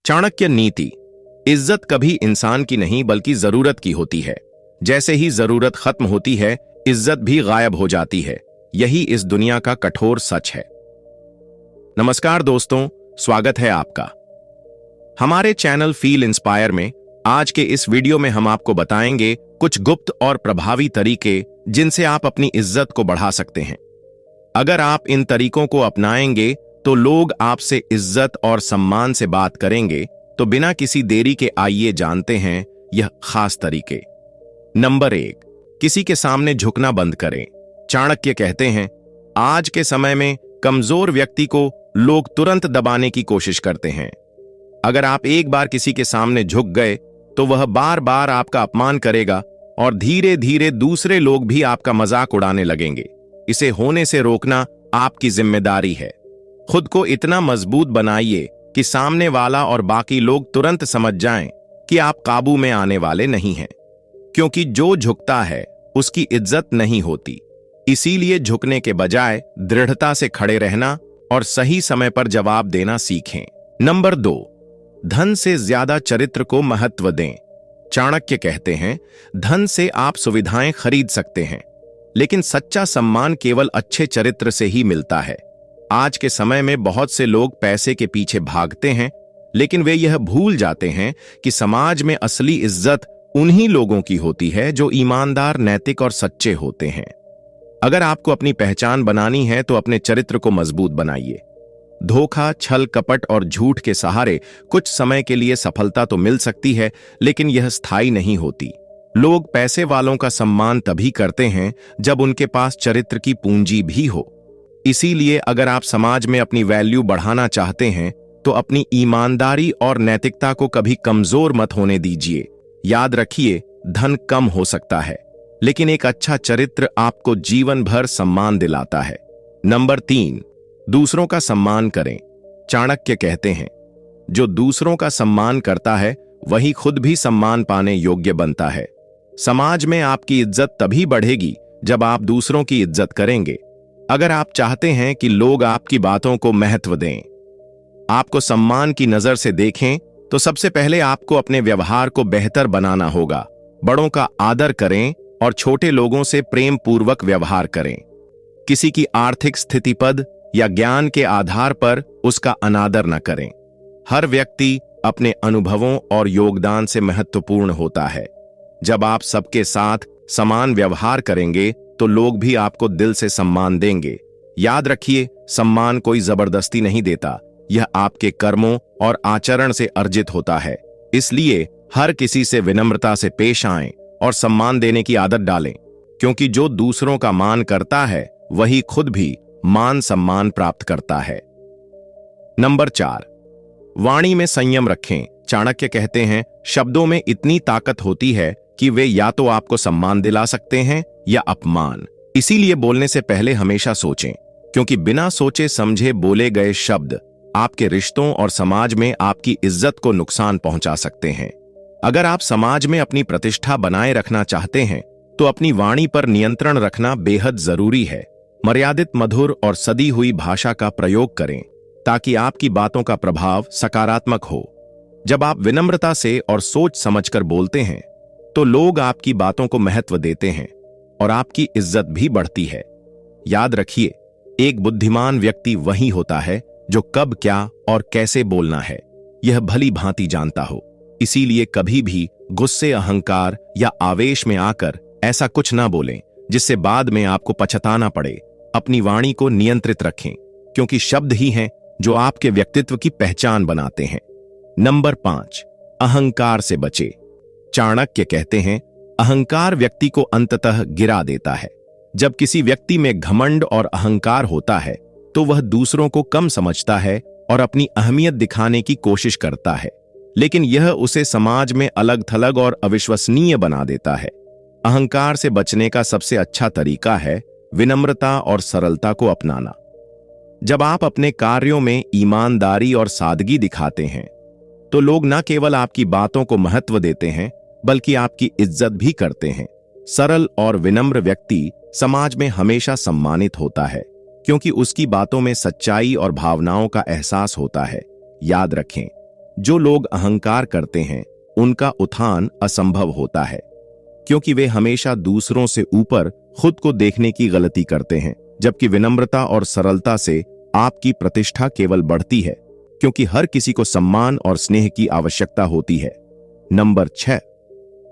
चाणक्य नीति। इज्जत कभी इंसान की नहीं बल्कि जरूरत की होती है। जैसे ही जरूरत खत्म होती है, इज्जत भी गायब हो जाती है। यही इस दुनिया का कठोर सच है। नमस्कार दोस्तों, स्वागत है आपका हमारे चैनल फील इंस्पायर में। आज के इस वीडियो में हम आपको बताएंगे कुछ गुप्त और प्रभावी तरीके जिनसे आप अपनी इज्जत को बढ़ा सकते हैं। अगर आप इन तरीकों को अपनाएंगे तो लोग आपसे इज्जत और सम्मान से बात करेंगे। तो बिना किसी देरी के आइए जानते हैं यह खास तरीके। नंबर 1, किसी के सामने झुकना बंद करें। चाणक्य कहते हैं, आज के समय में कमजोर व्यक्ति को लोग तुरंत दबाने की कोशिश करते हैं। अगर आप एक बार किसी के सामने झुक गए तो वह बार बार आपका अपमान करेगा और धीरे धीरे दूसरे लोग भी आपका मजाक उड़ाने लगेंगे। इसे होने से रोकना आपकी जिम्मेदारी है। खुद को इतना मजबूत बनाइए कि सामने वाला और बाकी लोग तुरंत समझ जाएं कि आप काबू में आने वाले नहीं हैं, क्योंकि जो झुकता है उसकी इज्जत नहीं होती। इसीलिए झुकने के बजाय दृढ़ता से खड़े रहना और सही समय पर जवाब देना सीखें। नंबर 2, धन से ज्यादा चरित्र को महत्व दें। चाणक्य कहते हैं, धन से आप सुविधाएं खरीद सकते हैं, लेकिन सच्चा सम्मान केवल अच्छे चरित्र से ही मिलता है। आज के समय में बहुत से लोग पैसे के पीछे भागते हैं, लेकिन वे यह भूल जाते हैं कि समाज में असली इज्जत उन्हीं लोगों की होती है जो ईमानदार, नैतिक और सच्चे होते हैं। अगर आपको अपनी पहचान बनानी है तो अपने चरित्र को मजबूत बनाइए। धोखा, छल, कपट और झूठ के सहारे कुछ समय के लिए सफलता तो मिल सकती है, लेकिन यह स्थायी नहीं होती। लोग पैसे वालों का सम्मान तभी करते हैं जब उनके पास चरित्र की पूंजी भी हो। इसीलिए अगर आप समाज में अपनी वैल्यू बढ़ाना चाहते हैं तो अपनी ईमानदारी और नैतिकता को कभी कमजोर मत होने दीजिए। याद रखिए, धन कम हो सकता है, लेकिन एक अच्छा चरित्र आपको जीवन भर सम्मान दिलाता है। नंबर 3, दूसरों का सम्मान करें। चाणक्य कहते हैं, जो दूसरों का सम्मान करता है वही खुद भी सम्मान पाने योग्य बनता है। समाज में आपकी इज्जत तभी बढ़ेगी जब आप दूसरों की इज्जत करेंगे। अगर आप चाहते हैं कि लोग आपकी बातों को महत्व दें, आपको सम्मान की नजर से देखें, तो सबसे पहले आपको अपने व्यवहार को बेहतर बनाना होगा। बड़ों का आदर करें और छोटे लोगों से प्रेम पूर्वक व्यवहार करें। किसी की आर्थिक स्थिति, पद या ज्ञान के आधार पर उसका अनादर न करें। हर व्यक्ति अपने अनुभवों और योगदान से महत्वपूर्ण होता है। जब आप सबके साथ समान व्यवहार करेंगे तो लोग भी आपको दिल से सम्मान देंगे। याद रखिए, सम्मान कोई जबरदस्ती नहीं देता, यह आपके कर्मों और आचरण से अर्जित होता है। इसलिए हर किसी से विनम्रता से पेश आएं और सम्मान देने की आदत डालें, क्योंकि जो दूसरों का मान करता है वही खुद भी मान सम्मान प्राप्त करता है। नंबर 4, वाणी में संयम रखें। चाणक्य कहते हैं, शब्दों में इतनी ताकत होती है कि वे या तो आपको सम्मान दिला सकते हैं या अपमान। इसीलिए बोलने से पहले हमेशा सोचें, क्योंकि बिना सोचे समझे बोले गए शब्द आपके रिश्तों और समाज में आपकी इज्जत को नुकसान पहुंचा सकते हैं। अगर आप समाज में अपनी प्रतिष्ठा बनाए रखना चाहते हैं तो अपनी वाणी पर नियंत्रण रखना बेहद जरूरी है। मर्यादित, मधुर और सदी हुई भाषा का प्रयोग करें ताकि आपकी बातों का प्रभाव सकारात्मक हो। जब आप विनम्रता से और सोच समझकर बोलते हैं तो लोग आपकी बातों को महत्व देते हैं और आपकी इज्जत भी बढ़ती है। याद रखिए, एक बुद्धिमान व्यक्ति वही होता है जो कब, क्या और कैसे बोलना है यह भली भांति जानता हो। इसीलिए कभी भी गुस्से, अहंकार या आवेश में आकर ऐसा कुछ ना बोलें जिससे बाद में आपको पछताना पड़े। अपनी वाणी को नियंत्रित रखें, क्योंकि शब्द ही हैं जो आपके व्यक्तित्व की पहचान बनाते हैं। नंबर 5, अहंकार से बचें। चाणक्य कहते हैं, अहंकार व्यक्ति को अंततः गिरा देता है। जब किसी व्यक्ति में घमंड और अहंकार होता है तो वह दूसरों को कम समझता है और अपनी अहमियत दिखाने की कोशिश करता है, लेकिन यह उसे समाज में अलग थलग और अविश्वसनीय बना देता है। अहंकार से बचने का सबसे अच्छा तरीका है विनम्रता और सरलता को अपनाना। जब आप अपने कार्यों में ईमानदारी और सादगी दिखाते हैं तो लोग न केवल आपकी बातों को महत्व देते हैं बल्कि आपकी इज्जत भी करते हैं। सरल और विनम्र व्यक्ति समाज में हमेशा सम्मानित होता है, क्योंकि उसकी बातों में सच्चाई और भावनाओं का एहसास होता है। याद रखें, जो लोग अहंकार करते हैं उनका उत्थान असंभव होता है, क्योंकि वे हमेशा दूसरों से ऊपर खुद को देखने की गलती करते हैं, जबकि विनम्रता और सरलता से आपकी प्रतिष्ठा केवल बढ़ती है, क्योंकि हर किसी को सम्मान और स्नेह की आवश्यकता होती है। नंबर 6,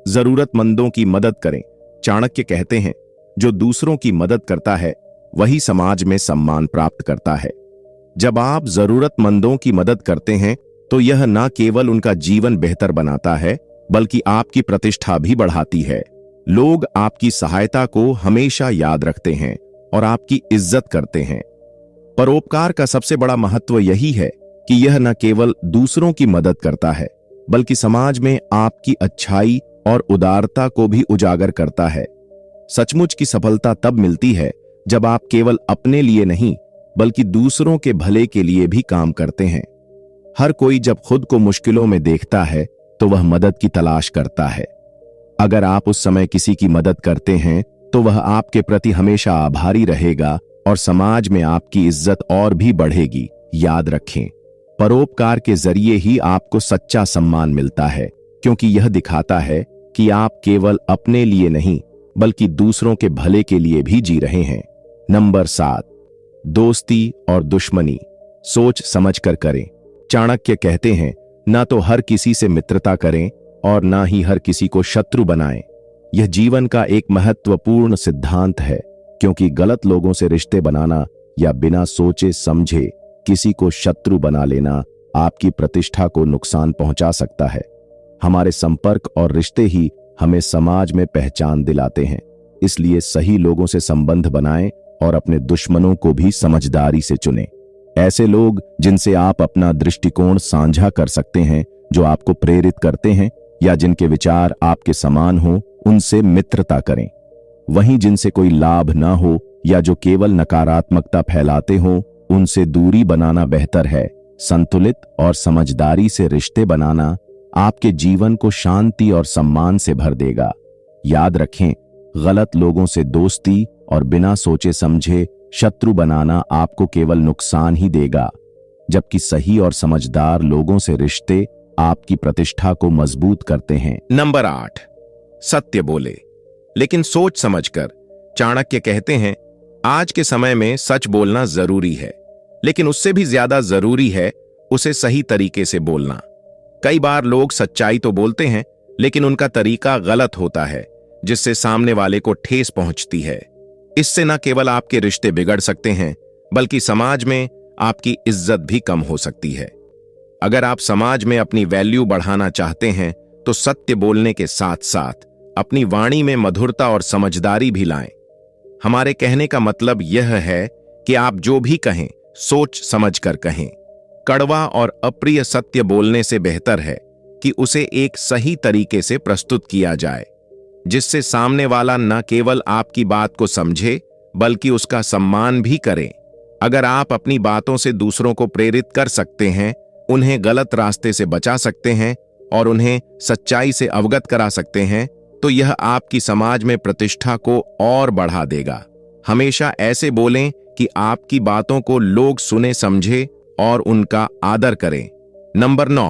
जरूरतमंदों की मदद करें। चाणक्य कहते हैं, जो दूसरों की मदद करता है वही समाज में सम्मान प्राप्त करता है। जब आप जरूरतमंदों की मदद करते हैं तो यह न केवल उनका जीवन बेहतर बनाता है बल्कि आपकी प्रतिष्ठा भी बढ़ाती है। लोग आपकी सहायता को हमेशा याद रखते हैं और आपकी इज्जत करते हैं। परोपकार का सबसे बड़ा महत्व यही है कि यह न केवल दूसरों की मदद करता है बल्कि समाज में आपकी अच्छाई और उदारता को भी उजागर करता है। सचमुच की सफलता तब मिलती है जब आप केवल अपने लिए नहीं बल्कि दूसरों के भले के लिए भी काम करते हैं। हर कोई जब खुद को मुश्किलों में देखता है तो वह मदद की तलाश करता है। अगर आप उस समय किसी की मदद करते हैं तो वह आपके प्रति हमेशा आभारी रहेगा और समाज में आपकी इज्जत और भी बढ़ेगी। याद रखें, परोपकार के जरिए ही आपको सच्चा सम्मान मिलता है, क्योंकि यह दिखाता है कि आप केवल अपने लिए नहीं बल्कि दूसरों के भले के लिए भी जी रहे हैं। नंबर 7, दोस्ती और दुश्मनी सोच समझकर करें। चाणक्य कहते हैं, ना तो हर किसी से मित्रता करें और ना ही हर किसी को शत्रु बनाएं। यह जीवन का एक महत्वपूर्ण सिद्धांत है, क्योंकि गलत लोगों से रिश्ते बनाना या बिना सोचे समझे किसी को शत्रु बना लेना आपकी प्रतिष्ठा को नुकसान पहुंचा सकता है। हमारे संपर्क और रिश्ते ही हमें समाज में पहचान दिलाते हैं, इसलिए सही लोगों से संबंध बनाएं और अपने दुश्मनों को भी समझदारी से चुनें। ऐसे लोग जिनसे आप अपना दृष्टिकोण साझा कर सकते हैं, जो आपको प्रेरित करते हैं या जिनके विचार आपके समान हो, उनसे मित्रता करें। वहीं जिनसे कोई लाभ ना हो या जो केवल नकारात्मकता फैलाते हो, उनसे दूरी बनाना बेहतर है। संतुलित और समझदारी से रिश्ते बनाना आपके जीवन को शांति और सम्मान से भर देगा। याद रखें, गलत लोगों से दोस्ती और बिना सोचे समझे शत्रु बनाना आपको केवल नुकसान ही देगा, जबकि सही और समझदार लोगों से रिश्ते आपकी प्रतिष्ठा को मजबूत करते हैं। नंबर 8, सत्य बोले लेकिन सोच समझकर। चाणक्य कहते हैं, आज के समय में सच बोलना जरूरी है, लेकिन उससे भी ज्यादा जरूरी है उसे सही तरीके से बोलना। कई बार लोग सच्चाई तो बोलते हैं लेकिन उनका तरीका गलत होता है, जिससे सामने वाले को ठेस पहुंचती है। इससे न केवल आपके रिश्ते बिगड़ सकते हैं बल्कि समाज में आपकी इज्जत भी कम हो सकती है। अगर आप समाज में अपनी वैल्यू बढ़ाना चाहते हैं तो सत्य बोलने के साथ साथ अपनी वाणी में मधुरता और समझदारी भी लाएं। हमारे कहने का मतलब यह है कि आप जो भी कहें सोच समझकर कहें। कड़वा और अप्रिय सत्य बोलने से बेहतर है कि उसे एक सही तरीके से प्रस्तुत किया जाए, जिससे सामने वाला न केवल आपकी बात को समझे बल्कि उसका सम्मान भी करे। अगर आप अपनी बातों से दूसरों को प्रेरित कर सकते हैं, उन्हें गलत रास्ते से बचा सकते हैं और उन्हें सच्चाई से अवगत करा सकते हैं, तो यह आपकी समाज में प्रतिष्ठा को और बढ़ा देगा। हमेशा ऐसे बोलें कि आपकी बातों को लोग सुने समझे और उनका आदर करें। नंबर 9,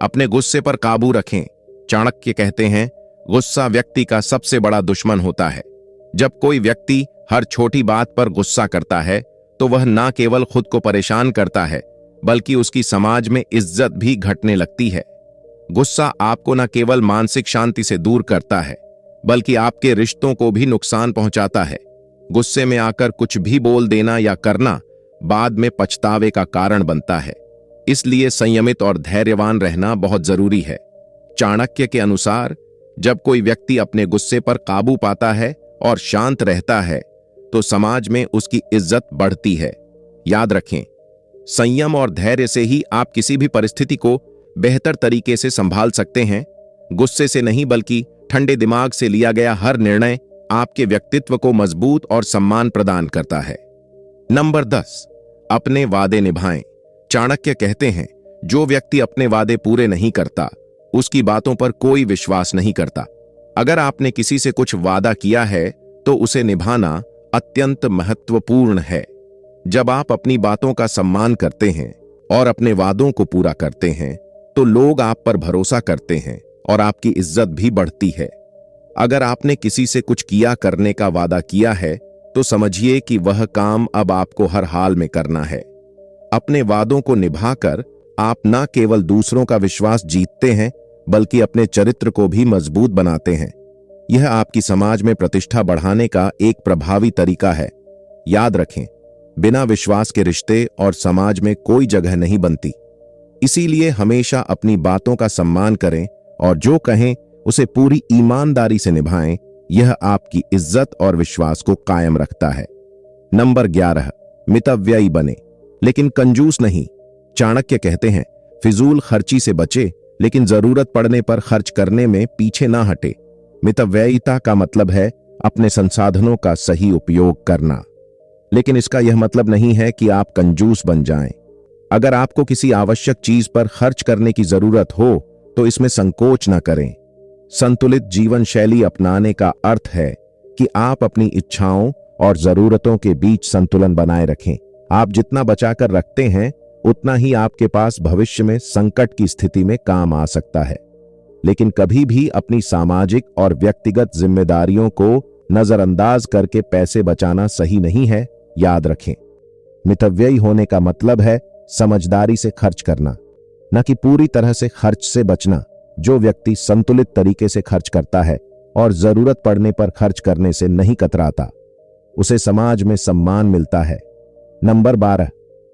अपने गुस्से पर काबू रखें। चाणक्य कहते हैं, गुस्सा व्यक्ति का सबसे बड़ा दुश्मन होता है। जब कोई व्यक्ति हर छोटी बात पर गुस्सा करता है तो वह न केवल खुद को परेशान करता है बल्कि उसकी समाज में इज्जत भी घटने लगती है। गुस्सा आपको न केवल मानसिक शांति से दूर करता है बल्कि आपके रिश्तों को भी नुकसान पहुंचाता है। गुस्से में आकर कुछ भी बोल देना या करना बाद में पछतावे का कारण बनता है, इसलिए संयमित और धैर्यवान रहना बहुत जरूरी है। चाणक्य के अनुसार जब कोई व्यक्ति अपने गुस्से पर काबू पाता है और शांत रहता है तो समाज में उसकी इज्जत बढ़ती है। याद रखें, संयम और धैर्य से ही आप किसी भी परिस्थिति को बेहतर तरीके से संभाल सकते हैं। गुस्से से नहीं बल्कि ठंडे दिमाग से लिया गया हर निर्णय आपके व्यक्तित्व को मजबूत और सम्मान प्रदान करता है। नंबर 10, अपने वादे निभाएं। चाणक्य कहते हैं, जो व्यक्ति अपने वादे पूरे नहीं करता उसकी बातों पर कोई विश्वास नहीं करता। अगर आपने किसी से कुछ वादा किया है तो उसे निभाना अत्यंत महत्वपूर्ण है। जब आप अपनी बातों का सम्मान करते हैं और अपने वादों को पूरा करते हैं तो लोग आप पर भरोसा करते हैं और आपकी इज्जत भी बढ़ती है। अगर आपने किसी से कुछ किया करने का वादा किया है तो समझिए कि वह काम अब आपको हर हाल में करना है। अपने वादों को निभाकर आप न केवल दूसरों का विश्वास जीतते हैं बल्कि अपने चरित्र को भी मजबूत बनाते हैं। यह आपकी समाज में प्रतिष्ठा बढ़ाने का एक प्रभावी तरीका है। याद रखें, बिना विश्वास के रिश्ते और समाज में कोई जगह नहीं बनती। इसीलिए हमेशा अपनी बातों का सम्मान करें और जो कहें उसे पूरी ईमानदारी से निभाएं। यह आपकी इज्जत और विश्वास को कायम रखता है। नंबर 11, मितव्ययी बने लेकिन कंजूस नहीं। चाणक्य कहते हैं, फिजूल खर्ची से बचे लेकिन जरूरत पड़ने पर खर्च करने में पीछे ना हटे। मितव्ययिता का मतलब है अपने संसाधनों का सही उपयोग करना, लेकिन इसका यह मतलब नहीं है कि आप कंजूस बन जाएं। अगर आपको किसी आवश्यक चीज पर खर्च करने की जरूरत हो तो इसमें संकोच न करें। संतुलित जीवन शैली अपनाने का अर्थ है कि आप अपनी इच्छाओं और जरूरतों के बीच संतुलन बनाए रखें। आप जितना बचाकर रखते हैं उतना ही आपके पास भविष्य में संकट की स्थिति में काम आ सकता है। लेकिन कभी भी अपनी सामाजिक और व्यक्तिगत जिम्मेदारियों को नजरअंदाज करके पैसे बचाना सही नहीं है। याद रखें, मितव्ययी होने का मतलब है समझदारी से खर्च करना, न कि पूरी तरह से खर्च से बचना। जो व्यक्ति संतुलित तरीके से खर्च करता है और जरूरत पड़ने पर खर्च करने से नहीं कतराता, उसे समाज में सम्मान मिलता है। नंबर 12,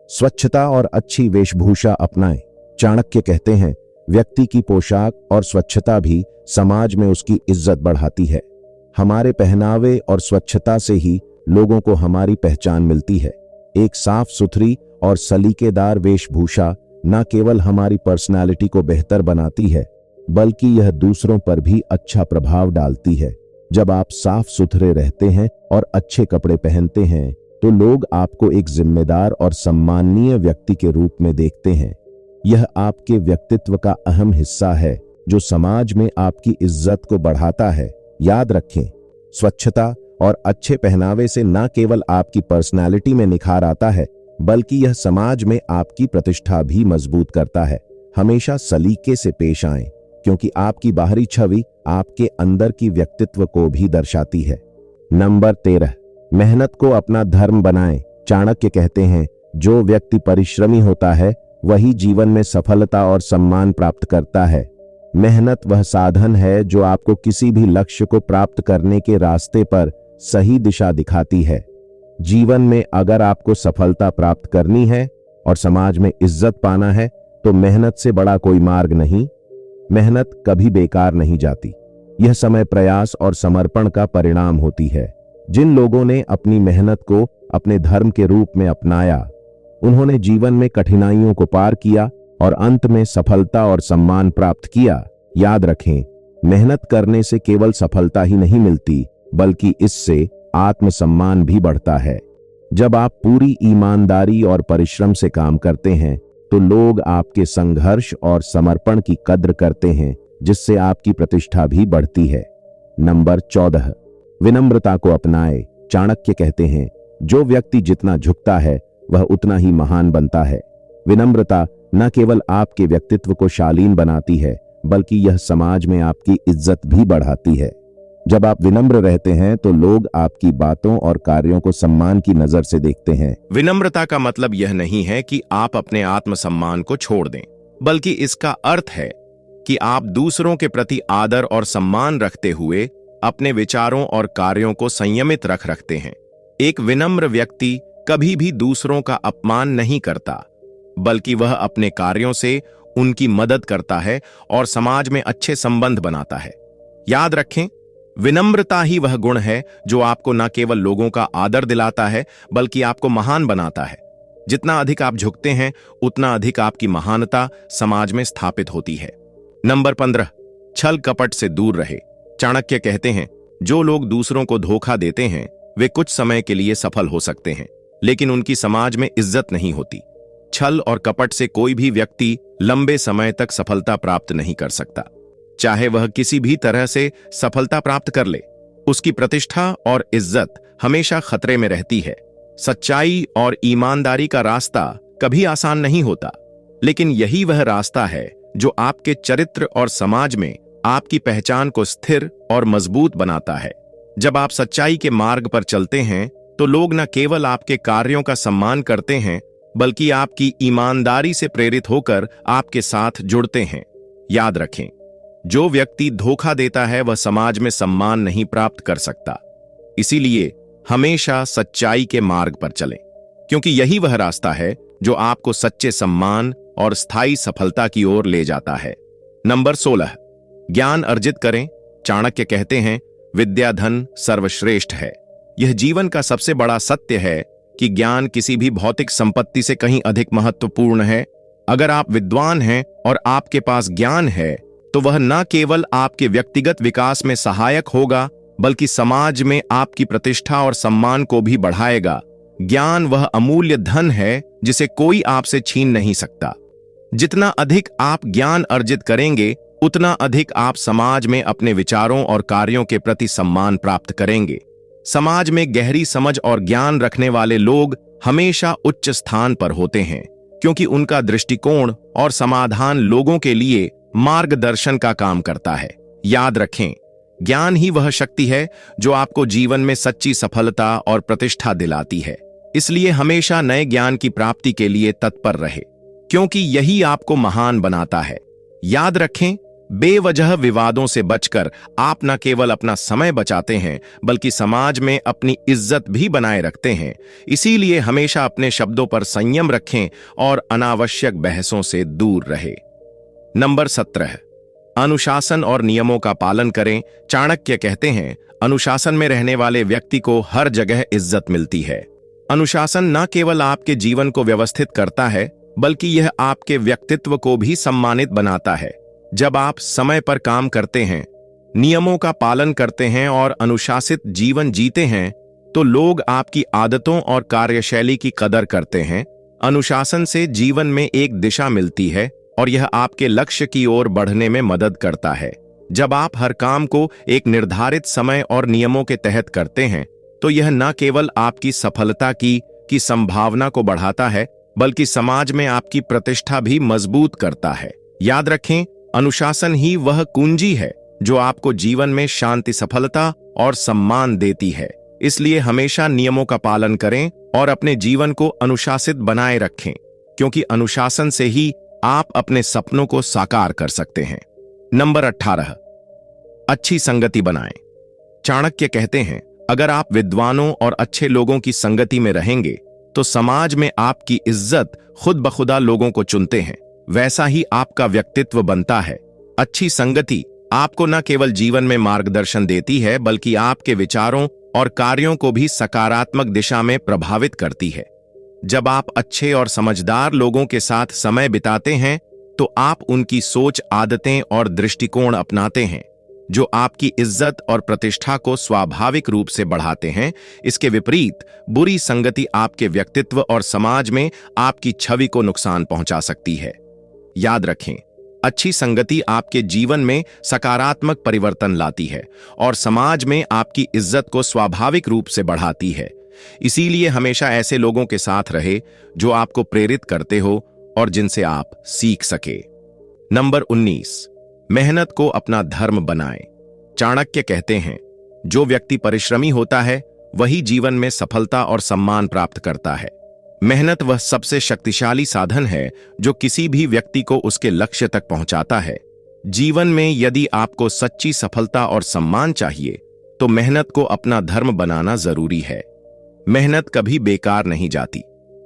स्वच्छता और अच्छी वेशभूषा अपनाएं। चाणक्य कहते हैं, व्यक्ति की पोशाक और स्वच्छता भी समाज में उसकी इज्जत बढ़ाती है। हमारे पहनावे और स्वच्छता से ही लोगों को हमारी पहचान मिलती है। एक साफ सुथरी और सलीकेदार वेशभूषा न केवल हमारी पर्सनालिटी को बेहतर बनाती है बल्कि यह दूसरों पर भी अच्छा प्रभाव डालती है। जब आप साफ सुथरे रहते हैं और अच्छे कपड़े पहनते हैं तो लोग आपको एक जिम्मेदार और सम्माननीय व्यक्ति के रूप में देखते हैं। यह आपके व्यक्तित्व का अहम हिस्सा है जो समाज में आपकी इज्जत को बढ़ाता है। याद रखें, स्वच्छता और अच्छे पहनावे से न केवल आपकी पर्सनालिटी में निखार आता है बल्कि यह समाज में आपकी प्रतिष्ठा भी मजबूत करता है। हमेशा सलीके से पेश आएं क्योंकि आपकी बाहरी छवि आपके अंदर की व्यक्तित्व को भी दर्शाती है। नंबर 13, मेहनत को अपना धर्म बनाएं। चाणक्य कहते हैं, जो व्यक्ति परिश्रमी होता है वही जीवन में सफलता और सम्मान प्राप्त करता है। मेहनत वह साधन है जो आपको किसी भी लक्ष्य को प्राप्त करने के रास्ते पर सही दिशा दिखाती है। जीवन में अगर आपको सफलता प्राप्त करनी है और समाज में इज्जत पाना है तो मेहनत से बड़ा कोई मार्ग नहीं। मेहनत कभी बेकार नहीं जाती। यह समय, प्रयास और समर्पण का परिणाम होती है। जिन लोगों ने अपनी मेहनत को अपने धर्म के रूप में अपनाया, उन्होंने जीवन में कठिनाइयों को पार किया और अंत में सफलता और सम्मान प्राप्त किया। याद रखें, मेहनत करने से केवल सफलता ही नहीं मिलती बल्कि इससे आत्मसम्मान भी बढ़ता है। जब आप पूरी ईमानदारी और परिश्रम से काम करते हैं तो लोग आपके संघर्ष और समर्पण की कद्र करते हैं, जिससे आपकी प्रतिष्ठा भी बढ़ती है। नंबर 14, विनम्रता को अपनाएं। चाणक्य कहते हैं, जो व्यक्ति जितना झुकता है वह उतना ही महान बनता है। विनम्रता न केवल आपके व्यक्तित्व को शालीन बनाती है बल्कि यह समाज में आपकी इज्जत भी बढ़ाती है। जब आप विनम्र रहते हैं तो लोग आपकी बातों और कार्यों को सम्मान की नजर से देखते हैं। विनम्रता का मतलब यह नहीं है कि आप अपने आत्मसम्मान को छोड़ दें, बल्कि इसका अर्थ है कि आप दूसरों के प्रति आदर और सम्मान रखते हुए अपने विचारों और कार्यों को संयमित रखते हैं। एक विनम्र व्यक्ति कभी भी दूसरों का अपमान नहीं करता, बल्कि वह अपने कार्यों से उनकी मदद करता है और समाज में अच्छे संबंध बनाता है। याद रखें, विनम्रता ही वह गुण है जो आपको न केवल लोगों का आदर दिलाता है बल्कि आपको महान बनाता है। जितना अधिक आप झुकते हैं उतना अधिक आपकी महानता समाज में स्थापित होती है। नंबर 15, छल कपट से दूर रहे। चाणक्य कहते हैं, जो लोग दूसरों को धोखा देते हैं वे कुछ समय के लिए सफल हो सकते हैं, लेकिन उनकी समाज में इज्जत नहीं होती। छल और कपट से कोई भी व्यक्ति लंबे समय तक सफलता प्राप्त नहीं कर सकता। चाहे वह किसी भी तरह से सफलता प्राप्त कर ले, उसकी प्रतिष्ठा और इज्जत हमेशा खतरे में रहती है। सच्चाई और ईमानदारी का रास्ता कभी आसान नहीं होता, लेकिन यही वह रास्ता है जो आपके चरित्र और समाज में आपकी पहचान को स्थिर और मजबूत बनाता है। जब आप सच्चाई के मार्ग पर चलते हैं तो लोग न केवल आपके कार्यों का सम्मान करते हैं, बल्कि आपकी ईमानदारी से प्रेरित होकर आपके साथ जुड़ते हैं। याद रखें, जो व्यक्ति धोखा देता है वह समाज में सम्मान नहीं प्राप्त कर सकता। इसीलिए हमेशा सच्चाई के मार्ग पर चलें, क्योंकि यही वह रास्ता है जो आपको सच्चे सम्मान और स्थायी सफलता की ओर ले जाता है। नंबर 16, ज्ञान अर्जित करें। चाणक्य कहते हैं, विद्या धन सर्वश्रेष्ठ है। यह जीवन का सबसे बड़ा सत्य है कि ज्ञान किसी भी भौतिक संपत्ति से कहीं अधिक महत्वपूर्ण है। अगर आप विद्वान हैं और आपके पास ज्ञान है तो वह न केवल आपके व्यक्तिगत विकास में सहायक होगा, बल्कि समाज में आपकी प्रतिष्ठा और सम्मान को भी बढ़ाएगा। ज्ञान वह अमूल्य धन है जिसे कोई आपसे छीन नहीं सकता। जितना अधिक आप ज्ञान अर्जित करेंगे, उतना अधिक आप समाज में अपने विचारों और कार्यों के प्रति सम्मान प्राप्त करेंगे। समाज में गहरी समझ और ज्ञान रखने वाले लोग हमेशा उच्च स्थान पर होते हैं, क्योंकि उनका दृष्टिकोण और समाधान लोगों के लिए मार्गदर्शन का काम करता है। याद रखें, ज्ञान ही वह शक्ति है जो आपको जीवन में सच्ची सफलता और प्रतिष्ठा दिलाती है। इसलिए हमेशा नए ज्ञान की प्राप्ति के लिए तत्पर रहे, क्योंकि यही आपको महान बनाता है। याद रखें, बेवजह विवादों से बचकर आप न केवल अपना समय बचाते हैं, बल्कि समाज में अपनी इज्जत भी बनाए रखते हैं। इसीलिए हमेशा अपने शब्दों पर संयम रखें और अनावश्यक बहसों से दूर रहे। नंबर 17, अनुशासन और नियमों का पालन करें। चाणक्य कहते हैं, अनुशासन में रहने वाले व्यक्ति को हर जगह इज्जत मिलती है। अनुशासन न केवल आपके जीवन को व्यवस्थित करता है, बल्कि यह आपके व्यक्तित्व को भी सम्मानित बनाता है। जब आप समय पर काम करते हैं, नियमों का पालन करते हैं और अनुशासित जीवन जीते हैं, तो लोग आपकी आदतों और कार्यशैली की कदर करते हैं। अनुशासन से जीवन में एक दिशा मिलती है और यह आपके लक्ष्य की ओर बढ़ने में मदद करता है। जब आप हर काम को एक निर्धारित समय और नियमों के तहत करते हैं, तो यह न केवल आपकी सफलता की संभावना को बढ़ाता है, बल्कि समाज में आपकी प्रतिष्ठा भी मजबूत करता है। याद रखें, अनुशासन ही वह कुंजी है जो आपको जीवन में शांति, सफलता और सम्मान देती है। इसलिए हमेशा नियमों का पालन करें और अपने जीवन को अनुशासित बनाए रखें, क्योंकि अनुशासन से ही आप अपने सपनों को साकार कर सकते हैं। नंबर 18, अच्छी संगति बनाएं। चाणक्य कहते हैं, अगर आप विद्वानों और अच्छे लोगों की संगति में रहेंगे तो समाज में आपकी इज्जत खुद ब खुदा लोगों को चुनते हैं। वैसा ही आपका व्यक्तित्व बनता है। अच्छी संगति आपको न केवल जीवन में मार्गदर्शन देती है, बल्कि आपके विचारों और कार्यों को भी सकारात्मक दिशा में प्रभावित करती है। जब आप अच्छे और समझदार लोगों के साथ समय बिताते हैं, तो आप उनकी सोच, आदतें और दृष्टिकोण अपनाते हैं, जो आपकी इज्जत और प्रतिष्ठा को स्वाभाविक रूप से बढ़ाते हैं। इसके विपरीत बुरी संगति आपके व्यक्तित्व और समाज में आपकी छवि को नुकसान पहुंचा सकती है। याद रखें, अच्छी संगति आपके जीवन में सकारात्मक परिवर्तन लाती है और समाज में आपकी इज्जत को स्वाभाविक रूप से बढ़ाती है। इसीलिए हमेशा ऐसे लोगों के साथ रहे जो आपको प्रेरित करते हो और जिनसे आप सीख सके। नंबर 19, मेहनत को अपना धर्म बनाएं। चाणक्य कहते हैं, जो व्यक्ति परिश्रमी होता है वही जीवन में सफलता और सम्मान प्राप्त करता है। मेहनत वह सबसे शक्तिशाली साधन है जो किसी भी व्यक्ति को उसके लक्ष्य तक पहुंचाता है। जीवन में यदि आपको सच्ची सफलता और सम्मान चाहिए, तो मेहनत को अपना धर्म बनाना जरूरी है। मेहनत कभी बेकार नहीं जाती।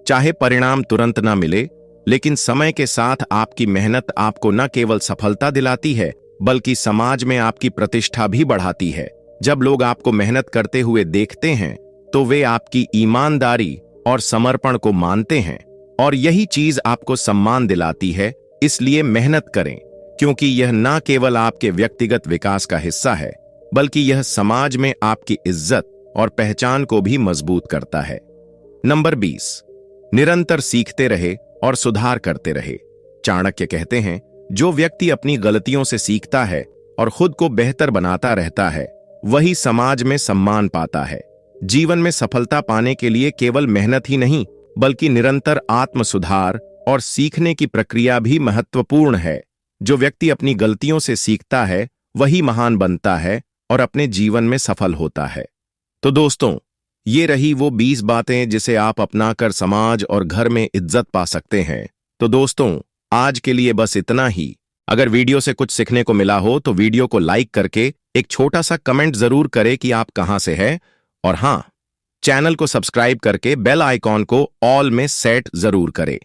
चाहे परिणाम तुरंत ना मिले, लेकिन समय के साथ आपकी मेहनत आपको न केवल सफलता दिलाती है, बल्कि समाज में आपकी प्रतिष्ठा भी बढ़ाती है। जब लोग आपको मेहनत करते हुए देखते हैं, तो वे आपकी ईमानदारी और समर्पण को मानते हैं, और यही चीज आपको सम्मान दिलाती है। इसलिए मेहनत करें, क्योंकि यह न केवल आपके व्यक्तिगत विकास का हिस्सा है, बल्कि यह समाज में आपकी इज्जत और पहचान को भी मजबूत करता है। नंबर 20, निरंतर सीखते रहे और सुधार करते रहे। चाणक्य कहते हैं, जो व्यक्ति अपनी गलतियों से सीखता है और खुद को बेहतर बनाता रहता है, वही समाज में सम्मान पाता है। जीवन में सफलता पाने के लिए केवल मेहनत ही नहीं, बल्कि निरंतर आत्म सुधार और सीखने की प्रक्रिया भी महत्वपूर्ण है। जो व्यक्ति अपनी गलतियों से सीखता है वही महान बनता है और अपने जीवन में सफल होता है। तो दोस्तों, ये रही वो 20 बातें जिसे आप अपनाकर समाज और घर में इज्जत पा सकते हैं। तो दोस्तों, आज के लिए बस इतना ही। अगर वीडियो से कुछ सीखने को मिला हो तो वीडियो को लाइक करके एक छोटा सा कमेंट जरूर करें कि आप कहां से हैं, और हां, चैनल को सब्सक्राइब करके बेल आइकॉन को ऑल में सेट जरूर करें।